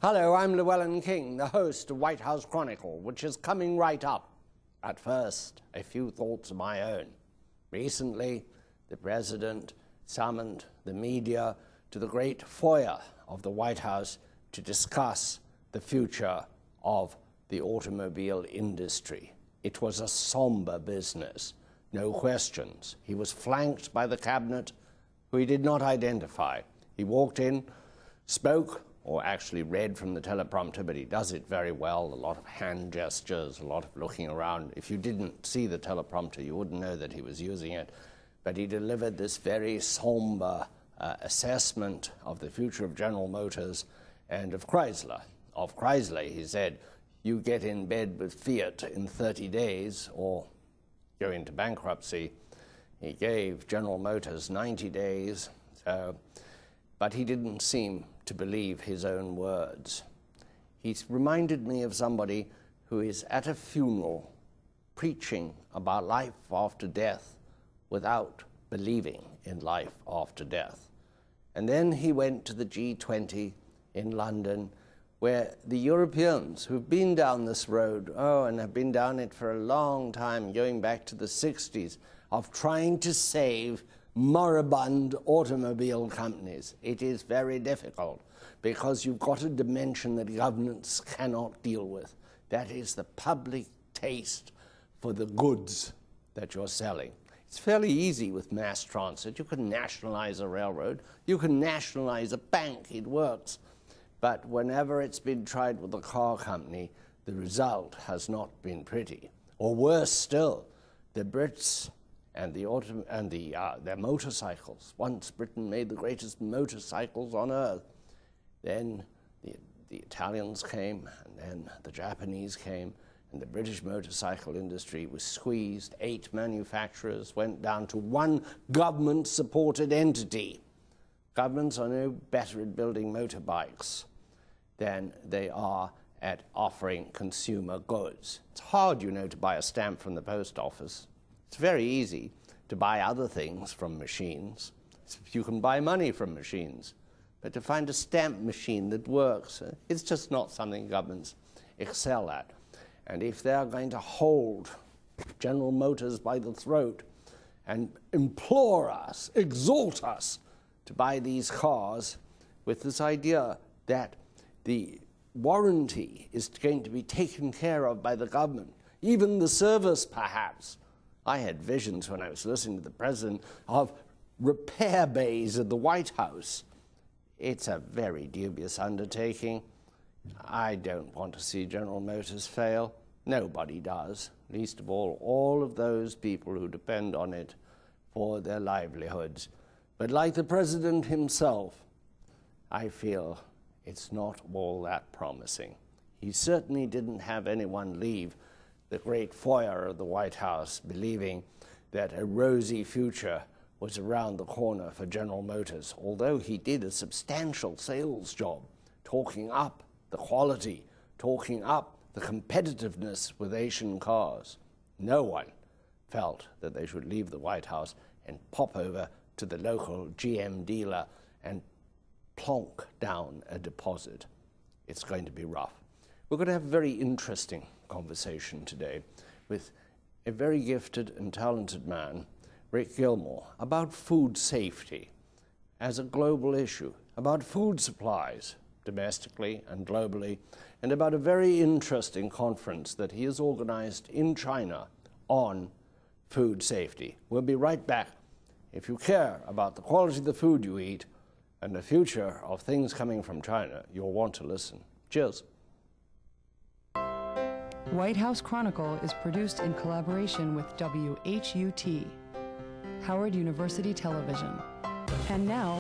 Hello, I'm Llewellyn King, the host of White House Chronicle, which is coming right up. At first, a few thoughts of my own. Recently, the President summoned the media to the great foyer of the White House to discuss the future of the automobile industry. It was a somber business, no questions. He was flanked by the cabinet, who he did not identify. He walked in, spoke, or actually read from the teleprompter, but he does it very well. A lot of hand gestures, a lot of looking around. If you didn't see the teleprompter, you wouldn't know that he was using it. But he delivered this very somber assessment of the future of General Motors and of Chrysler. Of Chrysler, he said, you get in bed with Fiat in 30 days or go into bankruptcy. He gave General Motors 90 days, but he didn't seem to believe his own words. He reminded me of somebody who is at a funeral preaching about life after death without believing in life after death. And then he went to the G20 in London, where the Europeans who've been down this road, and have been down it for a long time, going back to the 60s, of trying to save moribund automobile companies. It is very difficult because you've got a dimension that governments cannot deal with. That is the public taste for the goods that you're selling. It's fairly easy with mass transit. You can nationalize a railroad. You can nationalize a bank. It works. But whenever it's been tried with a car company, the result has not been pretty. Or worse still, the Brits and their motorcycles. Once Britain made the greatest motorcycles on earth. Then the Italians came, and then the Japanese came, and the British motorcycle industry was squeezed. 8 manufacturers went down to one government-supported entity. Governments are no better at building motorbikes than they are at offering consumer goods. It's hard, you know, to buy a stamp from the post office. It's very easy to buy other things from machines. You can buy money from machines. But to find a stamp machine that works, it's just not something governments excel at. And if they're going to hold General Motors by the throat and implore us, exhort us to buy these cars with this idea that the warranty is going to be taken care of by the government, even the service perhaps. I had visions when I was listening to the president of repair bays at the White House. It's a very dubious undertaking. I don't want to see General Motors fail. Nobody does, least of all of those people who depend on it for their livelihoods. But like the president himself, I feel it's not all that promising. He certainly didn't have anyone leave the great foyer of the White House believing that a rosy future was around the corner for General Motors, although he did a substantial sales job, talking up the quality, talking up the competitiveness with Asian cars. No one felt that they should leave the White House and pop over to the local GM dealer and plonk down a deposit. It's going to be rough. We're going to have a very interesting conversation today with a very gifted and talented man, Rick Gilmore, about food safety as a global issue, about food supplies domestically and globally, and about a very interesting conference that he has organized in China on food safety. We'll be right back. If you care about the quality of the food you eat and the future of things coming from China, you'll want to listen. Cheers. White House Chronicle is produced in collaboration with WHUT, Howard University Television. And now,